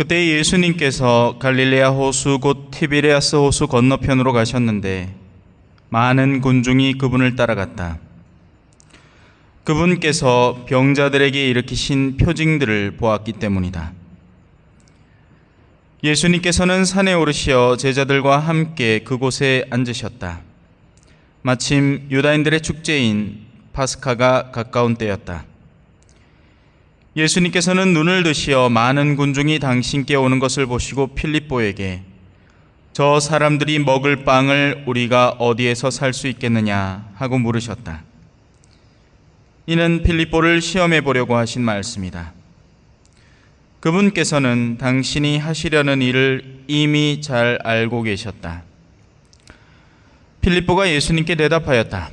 그때 예수님께서 갈릴레아 호수 곧 티베리아스 호수 건너편으로 가셨는데 많은 군중이 그분을 따라갔다. 그분께서 병자들에게 일으키신 표징들을 보았기 때문이다. 예수님께서는 산에 오르시어 제자들과 함께 그곳에 앉으셨다. 마침 유다인들의 축제인 파스카가 가까운 때였다. 예수님께서는 눈을 드시어 많은 군중이 당신께 오는 것을 보시고 필립보에게 저 사람들이 먹을 빵을 우리가 어디에서 살 수 있겠느냐 하고 물으셨다. 이는 필립보를 시험해 보려고 하신 말씀이다. 그분께서는 당신이 하시려는 일을 이미 잘 알고 계셨다. 필립보가 예수님께 대답하였다.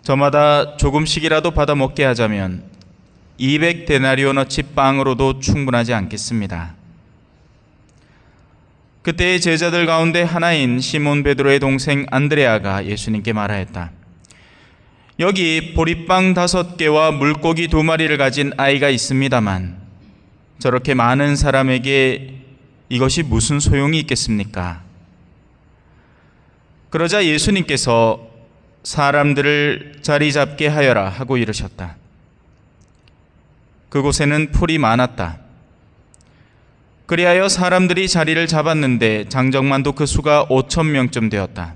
저마다 조금씩이라도 받아 먹게 하자면 200데나리오너치 빵으로도 충분하지 않겠습니다. 그때의 제자들 가운데 하나인 시몬 베드로의 동생 안드레아가 예수님께 말하였다. 여기 보리빵 5개와 물고기 2마리를 가진 아이가 있습니다만 저렇게 많은 사람에게 이것이 무슨 소용이 있겠습니까? 그러자 예수님께서 사람들을 자리 잡게 하여라 하고 이르셨다. 그곳에는 풀이 많았다. 그리하여 사람들이 자리를 잡았는데 장정만도 그 수가 5,000명쯤 되었다.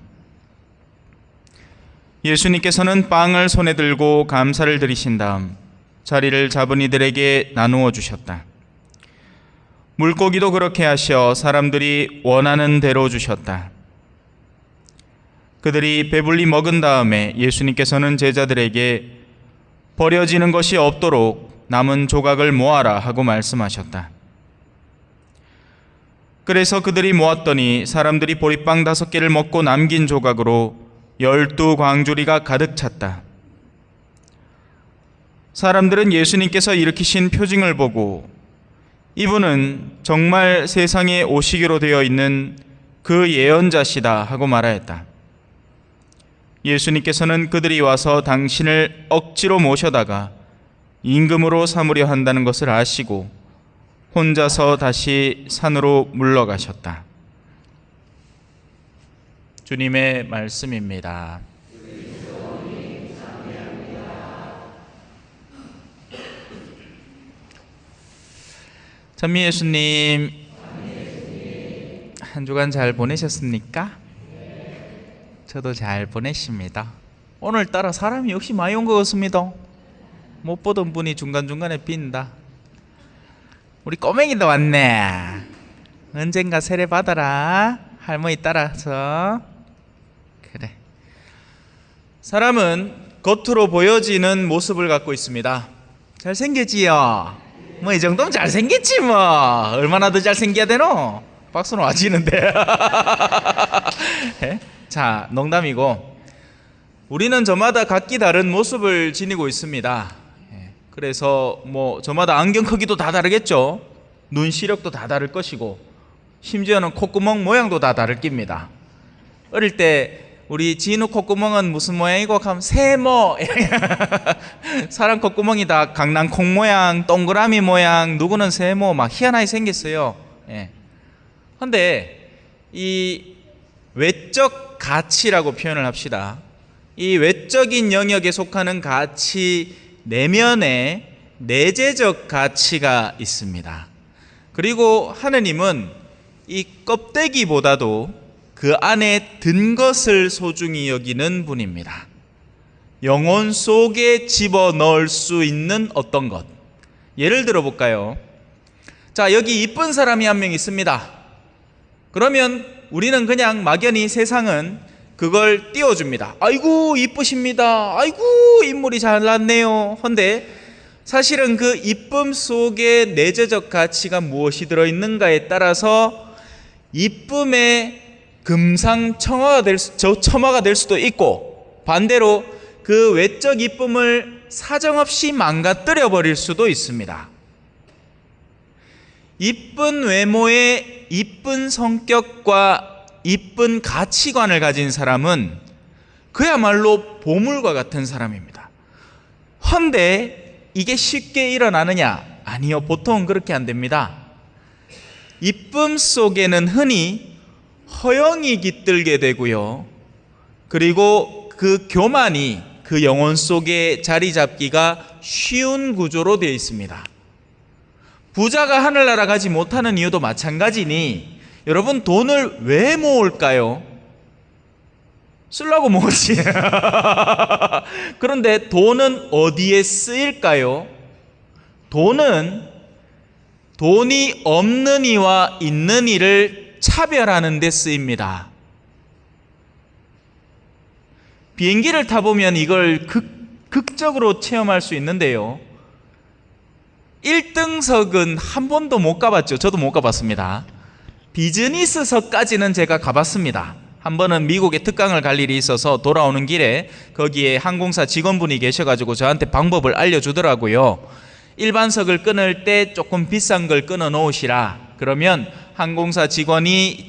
예수님께서는 빵을 손에 들고 감사를 드리신 다음 자리를 잡은 이들에게 나누어 주셨다. 물고기도 그렇게 하셔 사람들이 원하는 대로 주셨다. 그들이 배불리 먹은 다음에 예수님께서는 제자들에게 버려지는 것이 없도록 남은 조각을 모아라 하고 말씀하셨다. 그래서 그들이 모았더니 사람들이 보리빵 5개를 먹고 남긴 조각으로 12광주리가 가득 찼다. 사람들은 예수님께서 일으키신 표징을 보고 이분은 정말 세상에 오시기로 되어 있는 그 예언자시다 하고 말하였다. 예수님께서는 그들이 와서 당신을 억지로 모셔다가 임금으로 삼으려 한다는 것을 아시고 혼자서 다시 산으로 물러가셨다. 주님의 말씀입니다. 찬미 예수님, 한 주간 잘 보내셨습니까? 저도 잘 보냈습니다. 오늘따라 사람이 역시 많이 온 것 같습니다. 못 보던 분이 중간중간에 빈다. 우리 꼬맹이도 왔네. 언젠가 세례 받아라. 할머니 따라서. 그래. 사람은 겉으로 보여지는 모습을 갖고 있습니다. 잘생겼지요? 뭐 이 정도면 잘생겼지 뭐. 얼마나 더 잘생겨야 되노? 박수는 와지는데. 자, 농담이고 우리는 저마다 각기 다른 모습을 지니고 있습니다. 그래서 뭐 저마다 안경 크기도 다 다르겠죠. 눈 시력도 다 다를 것이고 심지어는 콧구멍 모양도 다 다를 깁니다. 어릴 때 우리 진우 콧구멍은 무슨 모양이고 하면 세모. 사람 콧구멍이 다 강낭콩 모양, 동그라미 모양, 누구는 세모 막 희한하게 생겼어요. 그런데 이 외적 가치라고 표현을 합시다. 이 외적인 영역에 속하는 가치 내면에 내재적 가치가 있습니다. 그리고 하느님은 이 껍데기보다도 그 안에 든 것을 소중히 여기는 분입니다. 영혼 속에 집어넣을 수 있는 어떤 것. 예를 들어 볼까요? 자, 여기 이쁜 사람이 한 명 있습니다. 그러면 우리는 그냥 막연히 세상은 그걸 띄워줍니다. 아이고 이쁘십니다. 아이고 인물이 잘났네요. 근데 사실은 그 이쁨 속에 내재적 가치가 무엇이 들어있는가에 따라서 이쁨의 금상첨화가 될 수도 있고 반대로 그 외적 이쁨을 사정없이 망가뜨려 버릴 수도 있습니다. 이쁜 외모에 이쁜 성격과 이쁜 가치관을 가진 사람은 그야말로 보물과 같은 사람입니다. 헌데 이게 쉽게 일어나느냐? 아니요, 보통은 그렇게 안 됩니다. 이쁨 속에는 흔히 허영이 깃들게 되고요. 그리고 그 교만이 그 영혼 속에 자리 잡기가 쉬운 구조로 되어 있습니다. 부자가 하늘나라 가지 못하는 이유도 마찬가지니 여러분 돈을 왜 모을까요? 쓰려고 모으지. 그런데 돈은 어디에 쓰일까요? 돈은 돈이 없는 이와 있는 이를 차별하는 데 쓰입니다. 비행기를 타보면 이걸 극적으로 체험할 수 있는데요. 1등석은 한 번도 못 가봤죠. 저도 못 가봤습니다. 비즈니스석까지는 제가 가봤습니다. 한 번은 미국에 특강을 갈 일이 있어서 돌아오는 길에 거기에 항공사 직원분이 계셔가지고 저한테 방법을 알려주더라고요. 일반석을 끊을 때 조금 비싼 걸 끊어 놓으시라. 그러면 항공사 직원이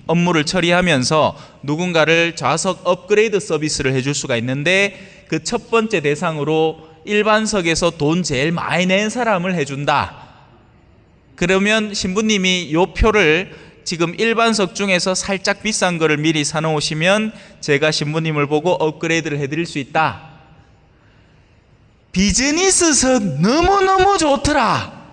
업무를 처리하면서 누군가를 좌석 업그레이드 서비스를 해줄 수가 있는데 그 첫 번째 대상으로 일반석에서 돈 제일 많이 낸 사람을 해준다. 그러면 신부님이 요 표를 지금 일반석 중에서 살짝 비싼 거를 미리 사놓으시면 제가 신부님을 보고 업그레이드를 해드릴 수 있다. 비즈니스석 너무너무 좋더라.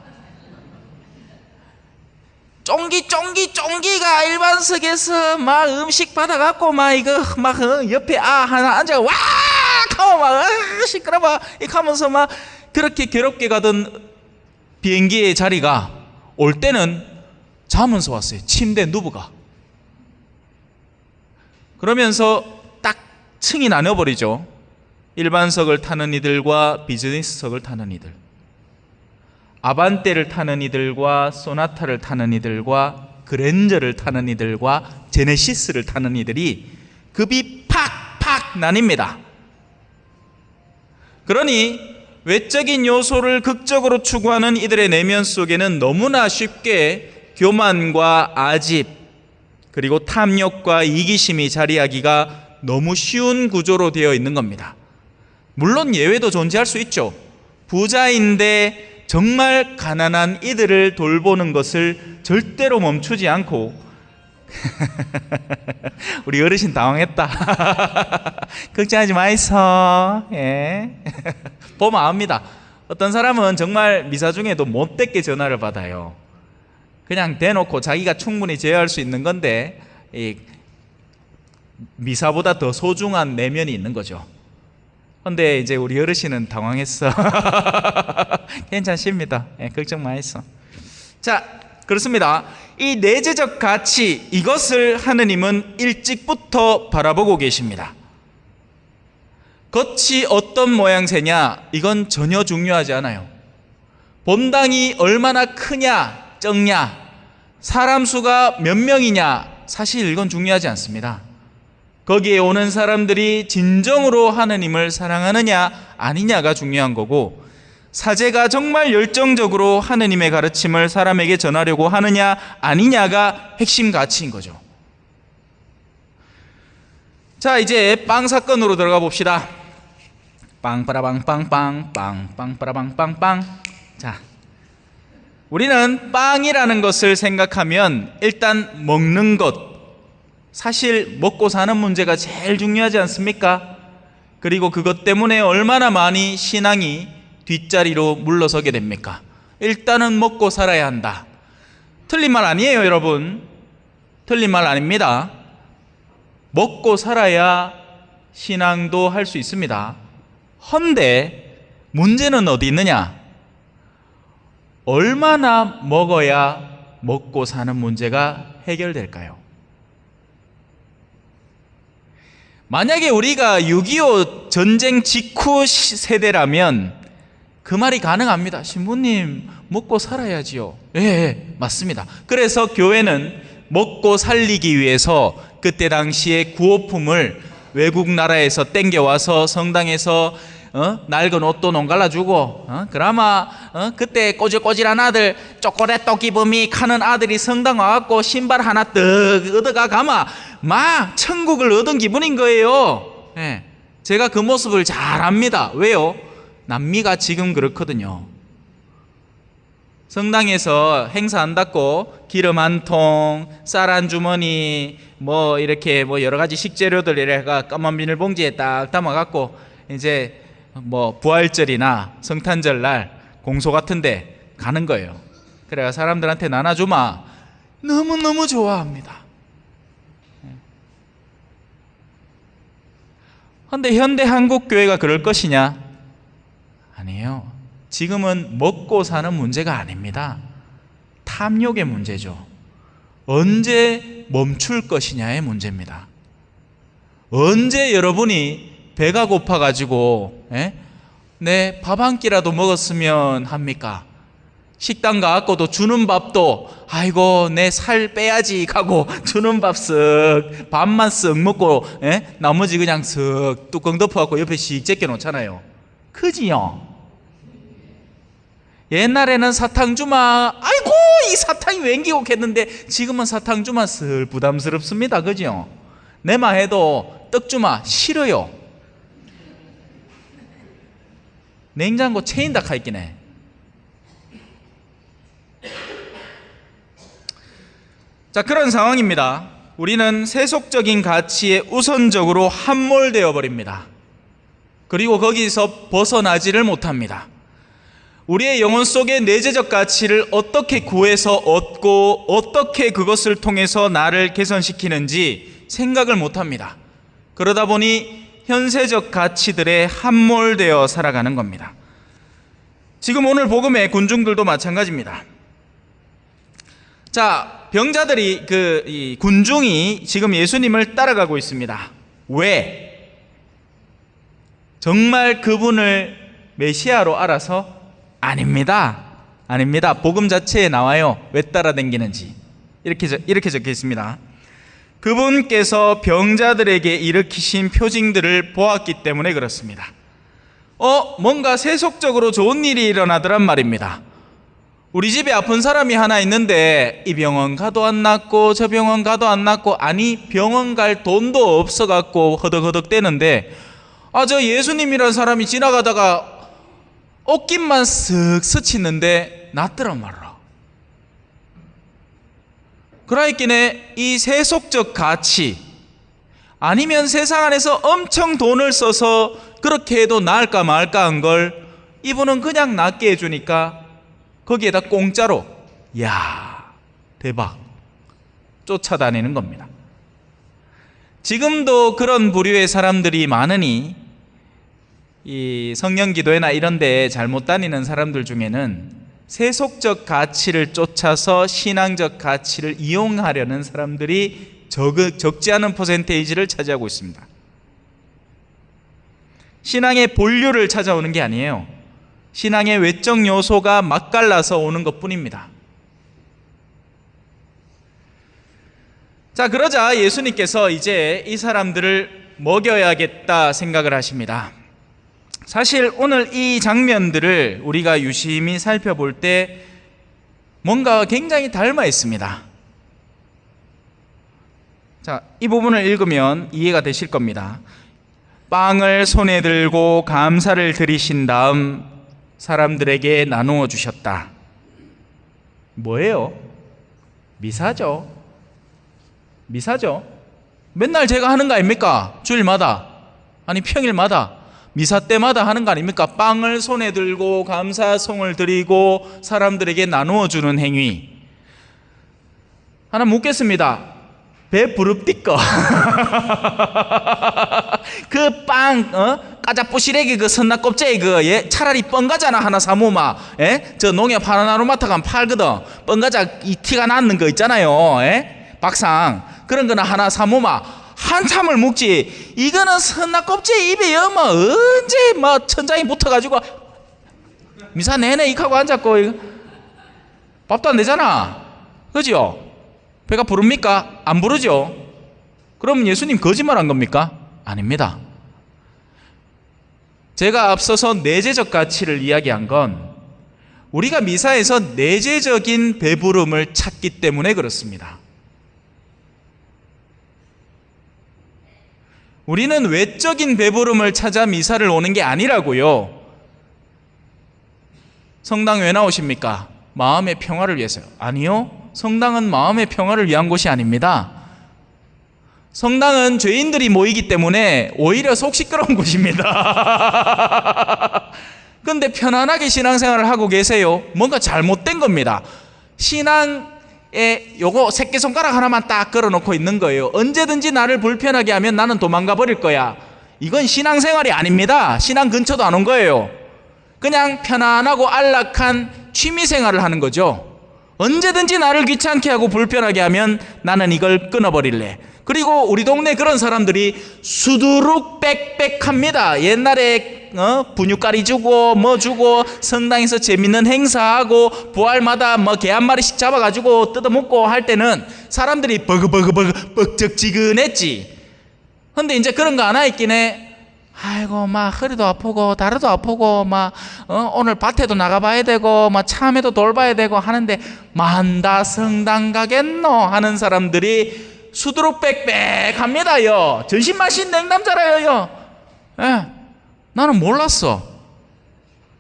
쫑기가 일반석에서 막 음식 받아갖고 막 이거 막 옆에 하나 앉아 와 하고 막 시끄러워 이렇게 하면서 막 그렇게 괴롭게 가던 비행기의 자리가 올 때는 자면서 왔어요. 침대에 누워가. 그러면서 딱 층이 나눠버리죠. 일반석을 타는 이들과 비즈니스석을 타는 이들, 아반떼를 타는 이들과 소나타를 타는 이들과 그랜저를 타는 이들과 제네시스를 타는 이들이 급이 팍팍 나뉩니다. 그러니 외적인 요소를 극적으로 추구하는 이들의 내면 속에는 너무나 쉽게 교만과 아집 그리고 탐욕과 이기심이 자리하기가 너무 쉬운 구조로 되어 있는 겁니다. 물론 예외도 존재할 수 있죠. 부자인데 정말 가난한 이들을 돌보는 것을 절대로 멈추지 않고 우리 어르신 당황했다. 걱정하지 마이소. 예. 보면 압니다. 어떤 사람은 정말 미사 중에도 못되게 전화를 받아요. 그냥 대놓고 자기가 충분히 제어할 수 있는 건데 이 미사보다 더 소중한 내면이 있는 거죠. 근데 이제 우리 어르신은 당황했어. 괜찮습니다. 예, 걱정 마이소. 자, 그렇습니다. 이 내재적 가치, 이것을 하느님은 일찍부터 바라보고 계십니다. 겉이 어떤 모양새냐, 이건 전혀 중요하지 않아요. 본당이 얼마나 크냐, 적냐, 사람 수가 몇 명이냐, 사실 이건 중요하지 않습니다. 거기에 오는 사람들이 진정으로 하느님을 사랑하느냐 아니냐가 중요한 거고, 사제가 정말 열정적으로 하느님의 가르침을 사람에게 전하려고 하느냐 아니냐가 핵심 가치인 거죠. 자, 이제 빵 사건으로 들어가 봅시다. 빵빠라빵빵빵 빵빵빠라빵빵빵. 자, 우리는 빵이라는 것을 생각하면 일단 먹는 것, 사실 먹고 사는 문제가 제일 중요하지 않습니까? 그리고 그것 때문에 얼마나 많이 신앙이 뒷자리로 물러서게 됩니까? 일단은 먹고 살아야 한다. 틀린 말 아니에요, 여러분. 틀린 말 아닙니다. 먹고 살아야 신앙도 할 수 있습니다. 헌데 문제는 어디 있느냐? 얼마나 먹어야 먹고 사는 문제가 해결될까요? 만약에 우리가 6.25 전쟁 직후 세대라면 그 말이 가능합니다. 신부님, 먹고 살아야지요. 예, 맞습니다. 그래서 교회는 먹고 살리기 위해서 그때 당시에 구호품을 외국 나라에서 땡겨와서 성당에서 낡은 옷도 농갈라주고 그나마 그때 꼬질꼬질한 아들 초콜릿 떡기범이 가는 아들이 성당 와갖고 신발 하나 떡 얻어가 가마 막 천국을 얻은 기분인 거예요. 예, 제가 그 모습을 잘 압니다. 왜요? 남미가 지금 그렇거든요. 성당에서 행사한다고 기름 한 통, 쌀 한 주머니, 뭐 이렇게 뭐 여러 가지 식재료들 이래가 까만 비닐봉지에 딱 담아갖고 이제 뭐 부활절이나 성탄절 날 공소 같은데 가는 거예요. 그래가 사람들한테 나눠주마 너무너무 좋아합니다. 그런데 현대 한국 교회가 그럴 것이냐? 아니에요. 지금은 먹고 사는 문제가 아닙니다. 탐욕의 문제죠. 언제 멈출 것이냐의 문제입니다. 언제 여러분이 배가 고파가지고 내 밥 한 끼라도 먹었으면 합니까? 식당 가갖고도 주는 밥도 아이고 내 살 빼야지 하고 주는 밥 쓱 밥만 쓱 먹고 나머지 그냥 쓱 뚜껑 덮어갖고 옆에 씩 제껴 놓잖아요. 그지요? 옛날에는 사탕 주마 아이고 이 사탕이 웬기고 했는데 지금은 사탕 주마 슬 부담스럽습니다. 그죠? 내만 해도 떡 주마 싫어요. 냉장고 체인다 카있긴 해. 자, 그런 상황입니다. 우리는 세속적인 가치에 우선적으로 함몰되어 버립니다. 그리고 거기서 벗어나지를 못합니다. 우리의 영혼 속의 내재적 가치를 어떻게 구해서 얻고 어떻게 그것을 통해서 나를 개선시키는지 생각을 못합니다. 그러다 보니 현세적 가치들에 함몰되어 살아가는 겁니다. 지금 오늘 복음의 군중들도 마찬가지입니다. 자, 병자들이 이 군중이 지금 예수님을 따라가고 있습니다. 왜? 정말 그분을 메시아로 알아서? 아닙니다. 아닙니다. 복음 자체에 나와요. 왜 따라다니는지. 이렇게 적혀 있습니다. 그분께서 병자들에게 일으키신 표징들을 보았기 때문에 그렇습니다. 뭔가 세속적으로 좋은 일이 일어나더란 말입니다. 우리 집에 아픈 사람이 하나 있는데 이 병원 가도 안 낫고 저 병원 가도 안 낫고, 아니 병원 갈 돈도 없어갖고 허덕허덕대는데 저 예수님이라는 사람이 지나가다가 옷깃만 쓱 스치는데 낫더란 말이라. 그러니까 이 세속적 가치, 아니면 세상 안에서 엄청 돈을 써서 그렇게 해도 나을까 말까 한 걸 이분은 그냥 낫게 해주니까 거기에다 공짜로 야 대박 쫓아다니는 겁니다. 지금도 그런 부류의 사람들이 많으니 이 성령기도회나 이런 데 잘못 다니는 사람들 중에는 세속적 가치를 쫓아서 신앙적 가치를 이용하려는 사람들이 적지 않은 퍼센테이지를 차지하고 있습니다. 신앙의 본류를 찾아오는 게 아니에요. 신앙의 외적 요소가 맛깔나서 오는 것뿐입니다. 자, 그러자 예수님께서 이제 이 사람들을 먹여야겠다 생각을 하십니다. 사실 오늘 이 장면들을 우리가 유심히 살펴볼 때 뭔가 굉장히 닮아 있습니다. 자, 이 부분을 읽으면 이해가 되실 겁니다. 빵을 손에 들고 감사를 드리신 다음 사람들에게 나누어 주셨다. 뭐예요? 미사죠. 미사죠. 맨날 제가 하는 거 아닙니까? 주일마다, 아니 평일마다, 미사 때마다 하는 거 아닙니까? 빵을 손에 들고 감사송을 드리고 사람들에게 나누어 주는 행위. 하나 묻겠습니다. 배 부릅디까? 그 빵, 까자뿌시래기 그 선나껍데기 차라리 뻥가자나 하나 사모마. 저 농협 하나로마트 가면 팔거든. 뻥가자 이 티가 나는 거 있잖아요. 박상. 그런 거나 하나 사모마. 한참을 묵지. 이거는 선나껍질 입에 여면 언제 뭐 천장이 붙어가지고 미사 내내 이하고 앉았고 밥도 안 되잖아. 그죠? 배가 부릅니까? 안 부르죠? 그럼 예수님 거짓말한 겁니까? 아닙니다. 제가 앞서서 내재적 가치를 이야기한 건 우리가 미사에서 내재적인 배부름을 찾기 때문에 그렇습니다. 우리는 외적인 배부름을 찾아 미사를 오는 게 아니라고요. 성당 왜 나오십니까? 마음의 평화를 위해서요. 아니요. 성당은 마음의 평화를 위한 곳이 아닙니다. 성당은 죄인들이 모이기 때문에 오히려 속 시끄러운 곳입니다. 근데 편안하게 신앙생활을 하고 계세요. 뭔가 잘못된 겁니다. 신앙에 요거 새끼손가락 하나만 딱 걸어놓고 있는 거예요. 언제든지 나를 불편하게 하면 나는 도망가 버릴 거야. 이건 신앙생활이 아닙니다. 신앙 근처도 안 온 거예요. 그냥 편안하고 안락한 취미생활을 하는 거죠. 언제든지 나를 귀찮게 하고 불편하게 하면 나는 이걸 끊어버릴래. 그리고 우리 동네 그런 사람들이 수두룩 빽빽합니다. 옛날에 분유가리 주고 뭐 주고 성당에서 재밌는 행사하고 부활마다 뭐 개 한 마리씩 잡아가지고 뜯어먹고 할 때는 사람들이 버그버그버그 뻑적지근했지. 근데 이제 그런 거 안 하있긴 해. 아이고 막 허리도 아프고 다리도 아프고 막 오늘 밭에도 나가봐야 되고 막 참외도 돌봐야 되고 하는데 만다 성당 가겠노 하는 사람들이 수두룩 빽빽합니다요. 전신 마신 냉남자라요. 예, 나는 몰랐어.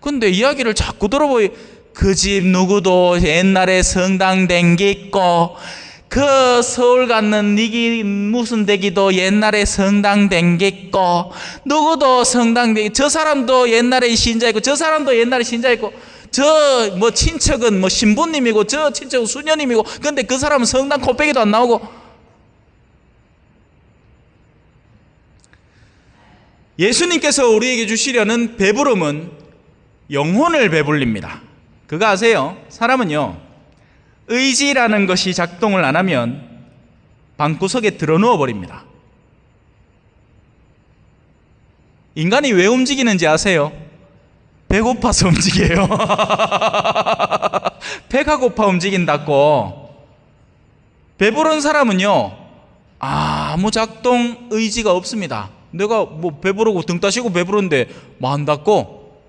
근데 이야기를 자꾸 들어보니 그 집 누구도 옛날에 성당 댕겼고 그 서울 갔는 니기 무슨 대기도 옛날에 성당 댕겼고 누구도 성당 댕기 저 사람도 옛날에 신자였고 저 사람도 옛날에 신자였고 저 뭐 친척은 뭐 신부님이고 저 친척은 수녀님이고 근데 그 사람은 성당 코빼기도 안 나오고. 예수님께서 우리에게 주시려는 배부름은 영혼을 배불립니다. 그거 아세요? 사람은요 의지라는 것이 작동을 안 하면 방구석에 드러누워 버립니다. 인간이 왜 움직이는지 아세요? 배고파서 움직여요. 배가 고파 움직인다고. 배부른 사람은요 아무 작동 의지가 없습니다. 내가 뭐 배부르고 등 따시고 배부른데 뭐 한다고?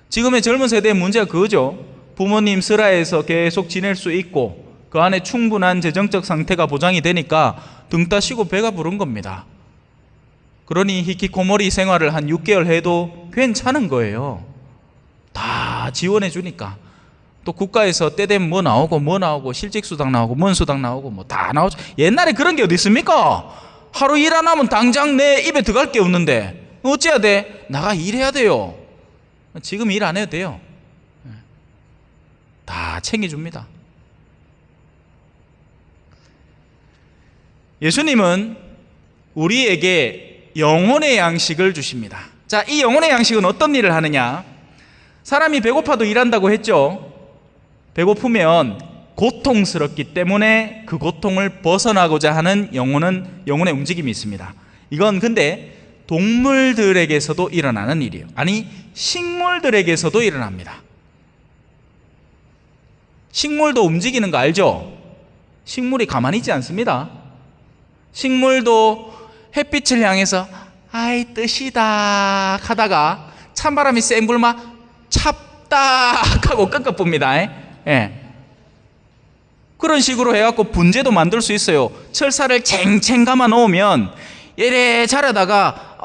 지금의 젊은 세대의 문제가 그거죠. 부모님 슬하에서 계속 지낼 수 있고 그 안에 충분한 재정적 상태가 보장이 되니까 등 따시고 배가 부른 겁니다. 그러니 히키코모리 생활을 한 6개월 해도 괜찮은 거예요. 다 지원해 주니까. 또 국가에서 때 되면 뭐 나오고 실직수당 나오고 뭔수당 나오고 뭐 다 나오죠. 옛날에 그런 게 어디 있습니까? 하루 일 안 하면 당장 내 입에 들어갈 게 없는데 어째야 돼? 나가 일해야 돼요. 지금 일 안 해도 돼요. 다 챙겨줍니다. 예수님은 우리에게 영혼의 양식을 주십니다. 자, 이 영혼의 양식은 어떤 일을 하느냐? 사람이 배고파도 일한다고 했죠. 배고프면 고통스럽기 때문에 그 고통을 벗어나고자 하는 영혼의 움직임이 있습니다. 이건 근데 동물들에게서도 일어나는 일이에요. 아니, 식물들에게서도 일어납니다. 식물도 움직이는 거 알죠? 식물이 가만히 있지 않습니다. 식물도 햇빛을 향해서 아이 뜻이다 하다가 찬바람이 쌩 불마 찹딱 하고 꺾어봅니다. 예. 그런 식으로 해갖고 분재도 만들 수 있어요. 철사를 쟁쟁 감아 놓으면 이래 자라다가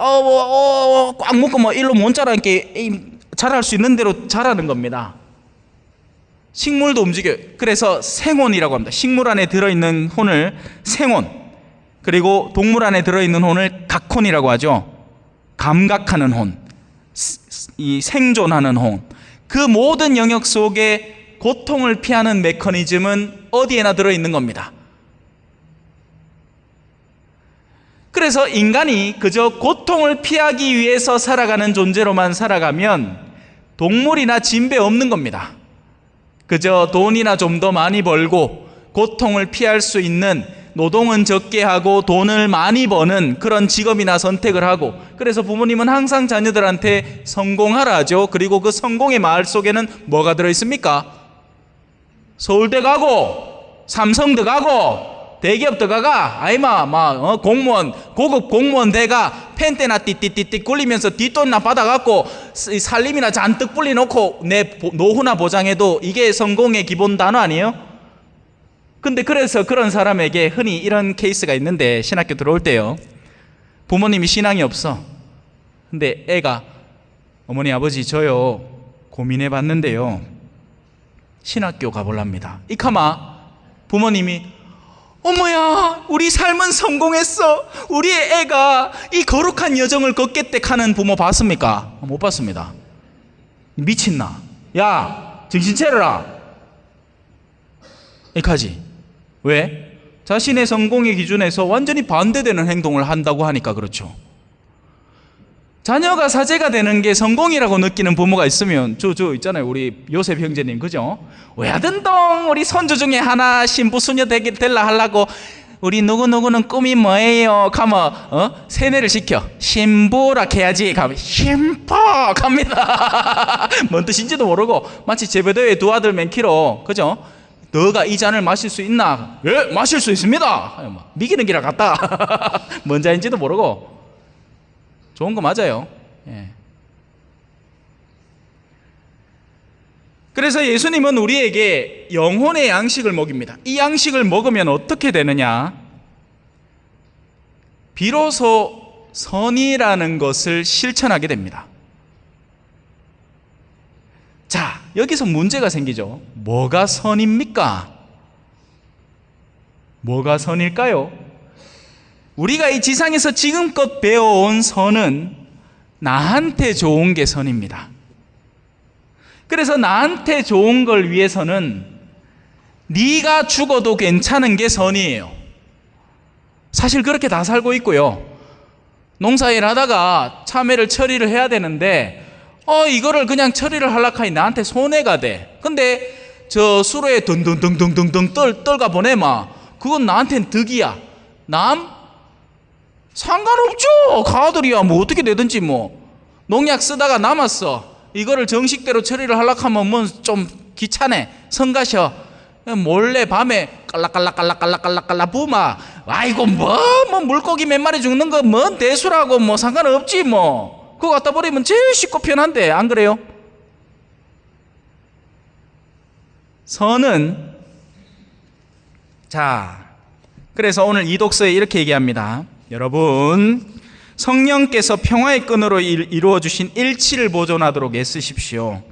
꽉 묶고 뭐 일로 못 자라게 자랄 수 있는 대로 자라는 겁니다. 식물도 움직여요. 그래서 생혼이라고 합니다. 식물 안에 들어있는 혼을 생혼, 그리고 동물 안에 들어있는 혼을 각혼이라고 하죠. 감각하는 혼, 이 생존하는 혼. 그 모든 영역 속에 고통을 피하는 메커니즘은 어디에나 들어있는 겁니다. 그래서 인간이 그저 고통을 피하기 위해서 살아가는 존재로만 살아가면 동물이나 진배 없는 겁니다. 그저 돈이나 좀 더 많이 벌고 고통을 피할 수 있는, 노동은 적게 하고 돈을 많이 버는 그런 직업이나 선택을 하고, 그래서 부모님은 항상 자녀들한테 성공하라 하죠. 그리고 그 성공의 말 속에는 뭐가 들어있습니까? 서울대 가고 삼성대 가고 대기업도 가가 공무원, 고급 공무원 대가 펜대나 띠띠띠띠 굴리면서 뒷돈나 받아갖고 살림이나 잔뜩 불려놓고 내 노후나 보장해도 이게 성공의 기본 단어 아니에요? 근데 그래서 그런 사람에게 흔히 이런 케이스가 있는데, 신학교 들어올 때요, 부모님이 신앙이 없어. 근데 애가 어머니 아버지 저요 고민해 봤는데요, 신학교 가볼랍니다. 이카마 부모님이 어머야 우리 삶은 성공했어, 우리의 애가 이 거룩한 여정을 걷겠대 하는 부모 봤습니까? 못 봤습니다. 미친나, 야 정신 차려라 이카지. 왜? 자신의 성공의 기준에서 완전히 반대되는 행동을 한다고 하니까 그렇죠. 자녀가 사제가 되는 게 성공이라고 느끼는 부모가 있으면 저 있잖아요, 우리 요셉 형제님, 그죠? 외아든동 우리 손주 중에 하나 신부 수녀 될라 하려고 우리 누구누구는 꿈이 뭐예요? 가면 세뇌를 시켜 신부라 해야지. 가면 신부 갑니다. 뭔 뜻인지도 모르고 마치 제베드의 두 아들 맨키로, 그죠? 너가 이 잔을 마실 수 있나? 예, 마실 수 있습니다. 미기는 기라 같다. 뭔 자인지도 모르고. 좋은 거 맞아요. 예. 그래서 예수님은 우리에게 영혼의 양식을 먹입니다. 이 양식을 먹으면 어떻게 되느냐? 비로소 선이라는 것을 실천하게 됩니다. 자, 여기서 문제가 생기죠. 뭐가 선입니까? 뭐가 선일까요? 우리가 이 지상에서 지금껏 배워온 선은 나한테 좋은 게 선입니다. 그래서 나한테 좋은 걸 위해서는 네가 죽어도 괜찮은 게 선이에요. 사실 그렇게 다 살고 있고요. 농사일 하다가 참외를 처리를 해야 되는데 이거를 그냥 처리를 하려고 하니 나한테 손해가 돼. 근데 저 수로에 둥둥둥둥둥둥 떨가 보내마. 그건 나한테는 득이야. 남? 상관없죠. 가들이야 뭐 어떻게 되든지. 뭐 농약 쓰다가 남았어. 이거를 정식대로 처리를 하려고 하면 뭐 좀 귀찮네. 성가셔. 몰래 밤에 깔락깔락깔락깔락깔락 부마. 아이고 뭐 물고기 몇 마리 죽는 거 뭔 대수라고 뭐 상관없지 뭐. 그거 갖다 버리면 제일 쉽고 편한데 안 그래요? 선은, 자, 그래서 오늘 이 독서에 이렇게 얘기합니다. 여러분, 성령께서 평화의 끈으로 이루어 주신 일치를 보존하도록 애쓰십시오.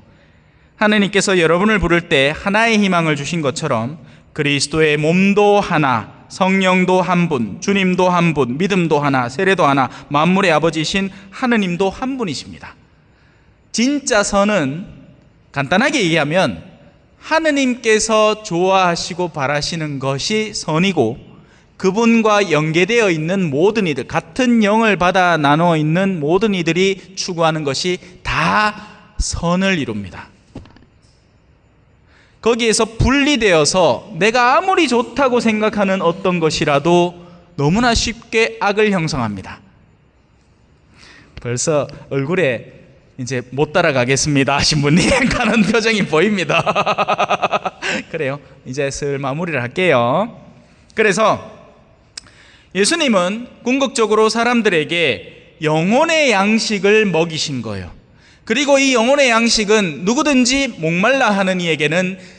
하느님께서 여러분을 부를 때 하나의 희망을 주신 것처럼 그리스도의 몸도 하나, 성령도 한 분, 주님도 한 분, 믿음도 하나, 세례도 하나, 만물의 아버지이신 하느님도 한 분이십니다. 진짜 선은 간단하게 얘기하면 하느님께서 좋아하시고 바라시는 것이 선이고, 그분과 연계되어 있는 모든 이들, 같은 영을 받아 나누어 있는 모든 이들이 추구하는 것이 다 선을 이룹니다. 거기에서 분리되어서 내가 아무리 좋다고 생각하는 어떤 것이라도 너무나 쉽게 악을 형성합니다. 벌써 얼굴에 이제 못 따라가겠습니다 하신 분이 가는 표정이 보입니다. 그래요. 이제 슬 마무리를 할게요. 그래서 예수님은 궁극적으로 사람들에게 영혼의 양식을 먹이신 거예요. 그리고 이 영혼의 양식은 누구든지 목말라 하는 이에게는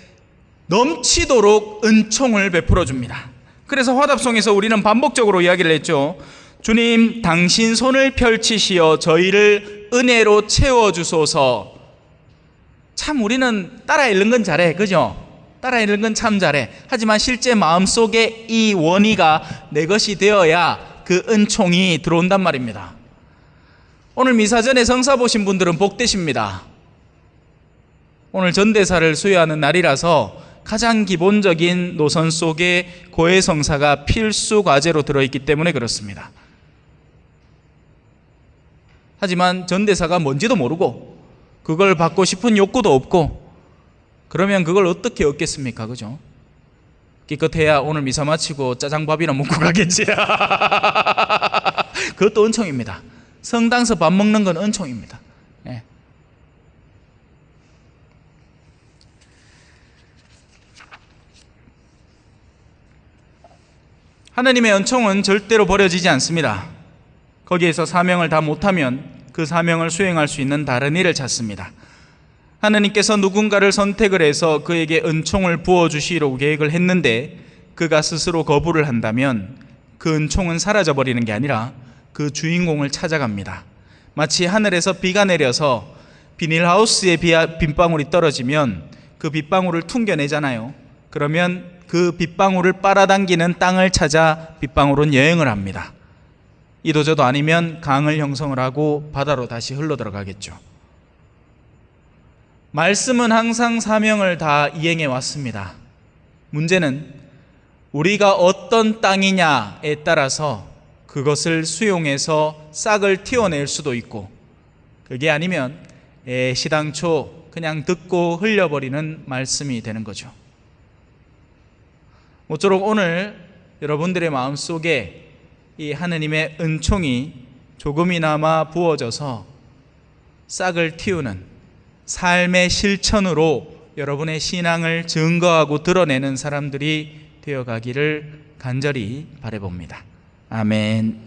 넘치도록 은총을 베풀어 줍니다. 그래서 화답송에서 우리는 반복적으로 이야기를 했죠. 주님, 당신 손을 펼치시어 저희를 은혜로 채워주소서. 참 우리는 따라 읽는 건 잘해, 그죠? 따라 읽는 건 참 잘해. 하지만 실제 마음속에 이 원의가 내 것이 되어야 그 은총이 들어온단 말입니다. 오늘 미사전에 성사 보신 분들은 복되십니다. 오늘 전대사를 수여하는 날이라서 가장 기본적인 노선 속에 고해성사가 필수 과제로 들어있기 때문에 그렇습니다. 하지만 전대사가 뭔지도 모르고 그걸 받고 싶은 욕구도 없고 그러면 그걸 어떻게 얻겠습니까? 그죠? 기껏해야 오늘 미사 마치고 짜장밥이나 먹고 가겠지. 그것도 은총입니다. 성당서 밥 먹는 건 은총입니다. 예. 하나님의 은총은 절대로 버려지지 않습니다. 거기에서 사명을 다 못하면 그 사명을 수행할 수 있는 다른 일을 찾습니다. 하나님께서 누군가를 선택을 해서 그에게 은총을 부어주시려고 계획을 했는데 그가 스스로 거부를 한다면 그 은총은 사라져버리는 게 아니라 그 주인공을 찾아갑니다. 마치 하늘에서 비가 내려서 비닐하우스에 빗방울이 떨어지면 그 빗방울을 퉁겨내잖아요. 그러면 그 빗방울을 빨아당기는 땅을 찾아 빗방울은 여행을 합니다. 이도저도 아니면 강을 형성을 하고 바다로 다시 흘러들어가겠죠. 말씀은 항상 사명을 다 이행해 왔습니다. 문제는 우리가 어떤 땅이냐에 따라서 그것을 수용해서 싹을 틔워낼 수도 있고, 그게 아니면 시당초 그냥 듣고 흘려버리는 말씀이 되는 거죠. 모쪼록 오늘 여러분들의 마음속에 이 하느님의 은총이 조금이나마 부어져서 싹을 틔우는 삶의 실천으로 여러분의 신앙을 증거하고 드러내는 사람들이 되어가기를 간절히 바라봅니다. 아멘.